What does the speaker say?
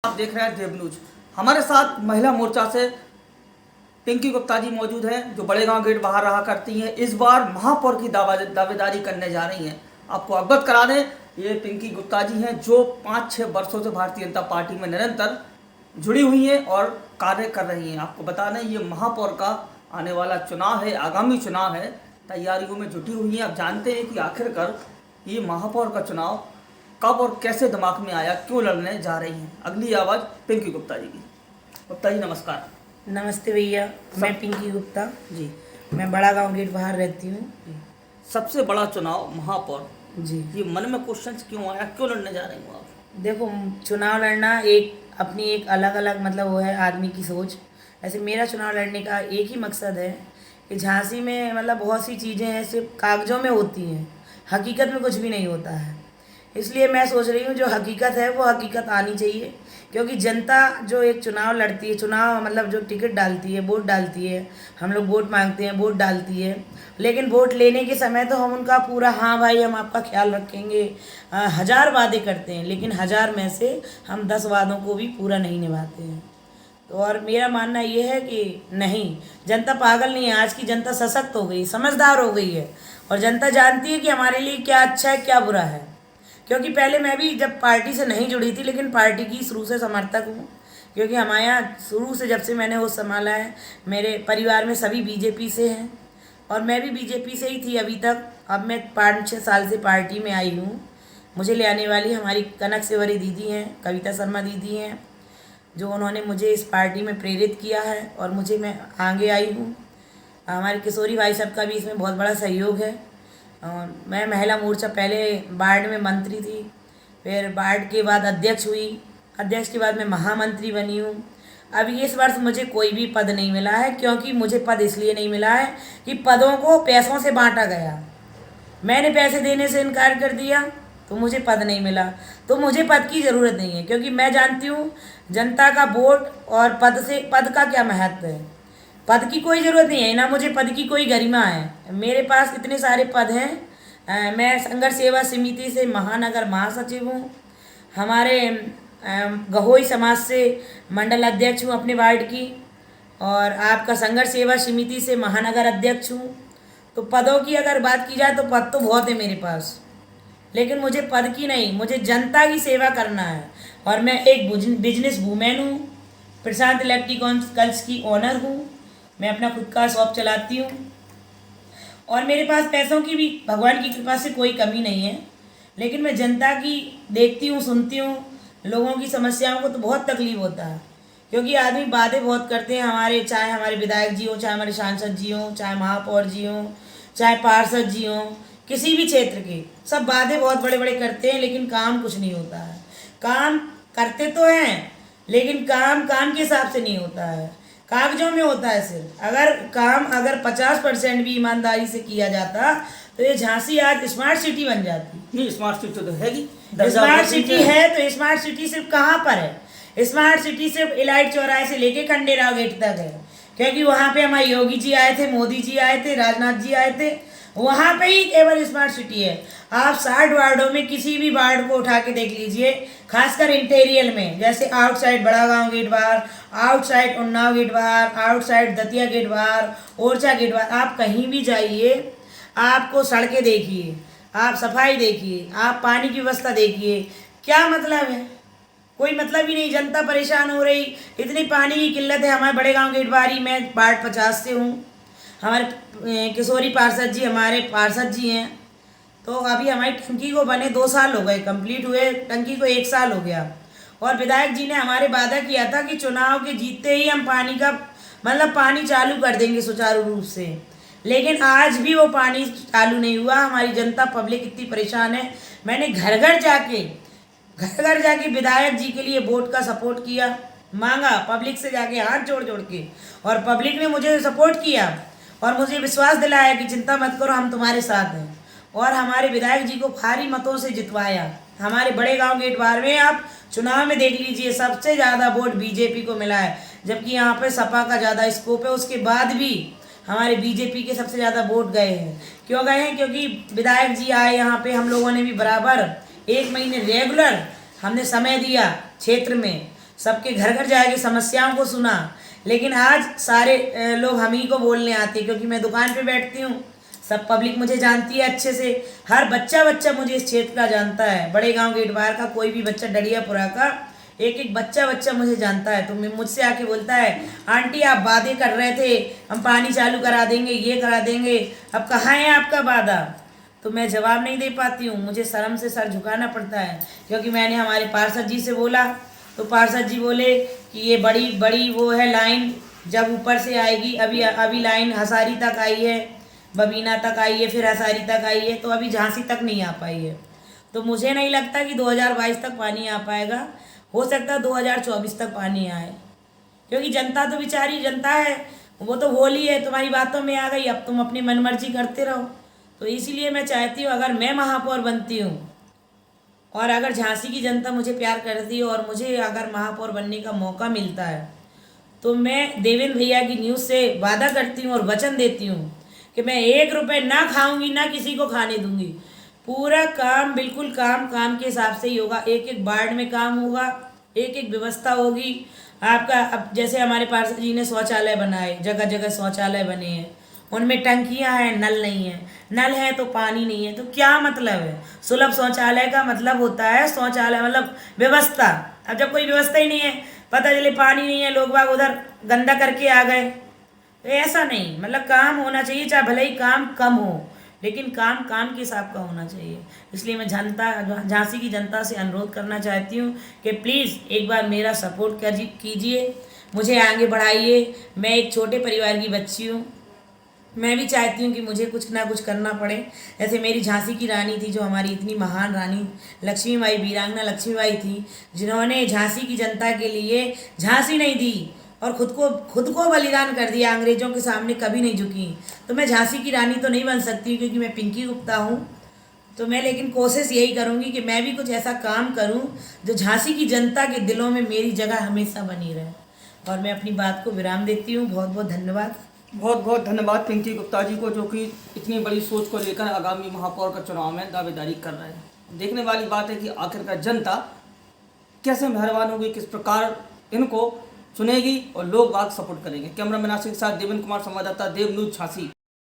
आप देख रहे हैं देव न्यूज। हमारे साथ महिला मोर्चा से पिंकी गुप्ता जी मौजूद हैं, जो बड़े गांव गेट बाहर रहा करती हैं। इस बार महापौर की दावेदारी करने जा रही हैं। आपको अवगत करा दें, ये पिंकी गुप्ता जी हैं जो 5-6 वर्षों से भारतीय जनता पार्टी में निरंतर जुड़ी हुई हैं और कार्य कर रही हैं। आपको बता दें, ये महापौर का आने वाला चुनाव है, आगामी चुनाव है, तैयारियों में जुटी हुई हैं। अब जानते हैं कि आखिरकार ये महापौर का चुनाव कब और कैसे दिमाग में आया, क्यों लड़ने जा रही हैं। अगली आवाज़ पिंकी गुप्ता जी की। गुप्ता जी नमस्कार। नमस्ते भैया, मैं पिंकी गुप्ता जी। मैं बड़ा गांव गेट बाहर रहती हूँ सबसे बड़ा चुनाव महापौर, जी। ये मन में क्वेश्चन क्यों आया, क्यों लड़ने जा रही हूँ आप? देखो, चुनाव लड़ना अपनी एक अलग अलग मतलब वो है आदमी की सोच। ऐसे मेरा चुनाव लड़ने का एक ही मकसद है कि झांसी में मतलब बहुत सी चीज़ें हैं सिर्फ कागजों में होती हैं, हकीकत में कुछ भी नहीं होता है। इसलिए मैं सोच रही हूँ जो हकीकत है वो हकीकत आनी चाहिए, क्योंकि जनता जो एक चुनाव लड़ती है, चुनाव मतलब जो टिकट डालती है, वोट डालती है, हम लोग वोट मांगते हैं, वोट डालती है, लेकिन वोट लेने के समय तो हम उनका पूरा हाँ भाई हम आपका ख्याल रखेंगे 1000 वादे करते हैं, लेकिन 1000 में से हम 10 वादों को भी पूरा नहीं निभाते हैं। तो और मेरा मानना ये है कि नहीं, जनता पागल नहीं है। आज की जनता सशक्त हो गई, समझदार हो गई है, और जनता जानती है कि हमारे लिए क्या अच्छा है क्या बुरा है। क्योंकि पहले मैं भी जब पार्टी से नहीं जुड़ी थी, लेकिन पार्टी की शुरू से समर्थक हूँ, क्योंकि हमारे यहाँ शुरू से जब से मैंने वो संभाला है, मेरे परिवार में सभी बीजेपी से हैं और मैं भी बीजेपी से ही थी अभी तक। अब मैं 5-6 साल से पार्टी में आई हूँ। मुझे ले आने वाली हमारी कनक सेवरी दीदी हैं, कविता शर्मा दीदी हैं, जो उन्होंने मुझे इस पार्टी में प्रेरित किया है और मैं आगे आई हूँ। हमारे किशोरी भाई साहब का भी इसमें बहुत बड़ा सहयोग है। और मैं महिला मोर्चा पहले वार्ड में मंत्री थी, फिर वार्ड के बाद अध्यक्ष हुई, अध्यक्ष के बाद मैं महामंत्री बनी हूँ। अभी इस वर्ष मुझे कोई भी पद नहीं मिला है, क्योंकि मुझे पद इसलिए नहीं मिला है कि पदों को पैसों से बांटा गया। मैंने पैसे देने से इनकार कर दिया तो मुझे पद नहीं मिला। तो मुझे पद की ज़रूरत नहीं है, क्योंकि मैं जानती हूँ जनता का वोट और पद का क्या महत्व है। पद की कोई ज़रूरत नहीं है, ना मुझे पद की कोई गरिमा है। मेरे पास इतने सारे पद हैं। मैं संघर्ष सेवा समिति से महानगर महासचिव हूँ, हमारे गहोई समाज से मंडल अध्यक्ष हूँ अपने वार्ड की, और आपका संघर्ष सेवा समिति से महानगर अध्यक्ष हूँ। तो पदों की अगर बात की जाए तो पद तो बहुत है मेरे पास, लेकिन मुझे पद की नहीं, मुझे जनता की सेवा करना है। और मैं एक बिजनेस वूमेन हूँ, प्रशांत इलेक्ट्रिकल्स की ओनर हूँ। मैं अपना खुद का शॉप चलाती हूँ और मेरे पास पैसों की भी भगवान की कृपा से कोई कमी नहीं है, लेकिन मैं जनता की देखती हूँ, सुनती हूँ, लोगों की समस्याओं को तो बहुत तकलीफ होता है। क्योंकि आदमी बातें बहुत करते हैं, चाहे हमारे विधायक जी हों, चाहे हमारे सांसद जी हों, चाहे महापौर जी हों, चाहे पार्षद जी हों, किसी भी क्षेत्र के, सब बातें बहुत बड़े बड़े करते हैं, लेकिन काम कुछ नहीं होता है। काम करते तो हैं, लेकिन काम के हिसाब से नहीं होता है, कागजों में होता है सिर्फ। अगर 50% भी ईमानदारी से किया जाता तो ये झांसी आज स्मार्ट सिटी बन जाती। नहीं, स्मार्ट सिटी तो हैगी, स्मार्ट सिटी है, तो स्मार्ट सिटी सिर्फ कहाँ पर है? स्मार्ट सिटी सिर्फ इलाइट चौराहे से लेके खंडेराव गेट तक है, क्योंकि वहाँ पे हमारे योगी जी आए थे, मोदी जी आए थे, राजनाथ जी आए थे, वहाँ पे ही केवल स्मार्ट सिटी है। आप 60 वार्डों में किसी भी वार्ड को उठा के देख लीजिए, खासकर इंटीरियर में, जैसे आउटसाइड बड़ा गांव गेट बाहर, आउटसाइड उन्नाव गेट बाहर, आउटसाइड दतिया गेट बाहर, ओरछा गेट बाहर, आप कहीं भी जाइए, आपको सड़कें देखिए, आप सफाई देखिए, आप पानी की व्यवस्था देखिए, क्या मतलब है? कोई मतलब ही नहीं। जनता परेशान हो रही, इतनी पानी की किल्लत है। हमारे बड़े गांव गेट बारी, मैं वार्ड 50 से हूँ, हमारे किशोरी पार्षद जी हमारे पार्षद जी हैं। तो अभी हमारी टंकी को बने 2 साल हो गए, कंप्लीट हुए टंकी को 1 साल हो गया, और विधायक जी ने हमारे वादा किया था कि चुनाव के जीतते ही हम पानी चालू कर देंगे सुचारू रूप से, लेकिन आज भी वो पानी चालू नहीं हुआ। हमारी जनता पब्लिक इतनी परेशान है। मैंने घर घर जाके विधायक जी के लिए वोट का सपोर्ट किया, मांगा पब्लिक से जाके हाथ जोड़ के, और पब्लिक ने मुझे सपोर्ट किया और मुझे विश्वास दिलाया कि चिंता मत करो, हम तुम्हारे साथ हैं। और हमारे विधायक जी को भारी मतों से जितवाया। हमारे बड़े गांव गेट बार में आप चुनाव में देख लीजिए, सबसे ज़्यादा वोट बीजेपी को मिला है, जबकि यहाँ पे सपा का ज़्यादा स्कोप है। उसके बाद भी हमारे बीजेपी के सबसे ज़्यादा वोट गए हैं। क्यों गए हैं? क्योंकि विधायक जी आए यहाँ पे, हम लोगों ने भी बराबर 1 महीने रेगुलर हमने समय दिया क्षेत्र में। सबके घर घर जाके समस्याओं को सुना, लेकिन आज सारे लोग हम ही को बोलने आते, क्योंकि मैं दुकान पे बैठती हूँ, सब पब्लिक मुझे जानती है अच्छे से, हर बच्चा मुझे इस क्षेत्र का जानता है, बड़े गांव गेट बाहर का कोई भी बच्चा, डड़ियापुरा का एक एक बच्चा मुझे जानता है। तो मुझसे आके बोलता है, आंटी आप वादे कर रहे थे हम पानी चालू करा देंगे, ये करा देंगे, अब कहाँ है आपका वादा? तो मैं जवाब नहीं दे पाती हूँ, मुझे शर्म से सर झुकाना पड़ता है, क्योंकि मैंने हमारे पार्षद जी से बोला तो पार्षद जी बोले कि ये बड़ी वो है लाइन, जब ऊपर से आएगी, अभी लाइन हसारी तक आई है, बबीना तक आई है, फिर हसारी तक आई है, तो अभी झांसी तक नहीं आ पाई है। तो मुझे नहीं लगता कि 2022 तक पानी आ पाएगा, हो सकता है 2024 तक पानी आए, क्योंकि जनता तो बेचारी जनता है, वो तो होली है, तुम्हारी बातों में आ गई, अब तुम अपनी मनमर्जी करते रहो। तो इसीलिए मैं चाहती हूँ अगर मैं महापौर बनती हूँ और अगर झांसी की जनता मुझे प्यार करती है और मुझे अगर महापौर बनने का मौका मिलता है, तो मैं देवेंद्र भैया की न्यूज़ से वादा करती हूँ और वचन देती हूँ कि मैं 1 रुपये ना खाऊंगी, ना किसी को खाने दूंगी। पूरा काम बिल्कुल काम के हिसाब से ही होगा, एक एक वार्ड में काम होगा, एक एक व्यवस्था होगी आपका। अब जैसे हमारे पार्षद जी ने शौचालय बनाए, जगह जगह शौचालय बने हैं, उनमें टंकियां हैं, नल नहीं है, नल है तो पानी नहीं है, तो क्या मतलब है? सुलभ शौचालय का मतलब होता है, शौचालय मतलब व्यवस्था। अब जब कोई व्यवस्था ही नहीं है, पता चले पानी नहीं है, लोग बाग उधर गंदा करके आ गए, तो ऐसा नहीं, मतलब काम होना चाहिए, चाहे भले ही काम कम हो, लेकिन काम के हिसाब का होना चाहिए। इसलिए मैं झांसी की जनता से अनुरोध करना चाहती हूँ कि प्लीज़ एक बार मेरा सपोर्ट कीजिए, मुझे आगे बढ़ाइए। मैं एक छोटे परिवार की बच्ची हूँ, मैं भी चाहती हूँ कि मुझे कुछ ना कुछ करना पड़े। जैसे मेरी झांसी की रानी थी, जो हमारी इतनी महान रानी लक्ष्मीबाई, वीरांगना लक्ष्मीबाई थी, जिन्होंने झांसी की जनता के लिए झांसी नहीं दी और खुद को बलिदान कर दिया, अंग्रेज़ों के सामने कभी नहीं झुकी। तो मैं झांसी की रानी तो नहीं बन सकती क्योंकि मैं पिंकी गुप्ता हूँ, तो मैं लेकिन कोशिश यही करूँगी कि मैं भी कुछ ऐसा काम करूँ जो झांसी की जनता के दिलों में मेरी जगह हमेशा बनी रहे। और मैं अपनी बात को विराम देती हूँ। बहुत बहुत धन्यवाद। बहुत बहुत धन्यवाद पिंकी गुप्ता जी को, जो कि इतनी बड़ी सोच को लेकर आगामी महापौर का चुनाव में दावेदारी कर रहे हैं। देखने वाली बात है कि आखिरकार जनता कैसे मेहरबान होगी, किस प्रकार इनको चुनेगी और लोग बाग सपोर्ट करेंगे। कैमरा मैन आशिक के साथ देवेंद्र कुमार, संवाददाता देव न्यूज झांसी।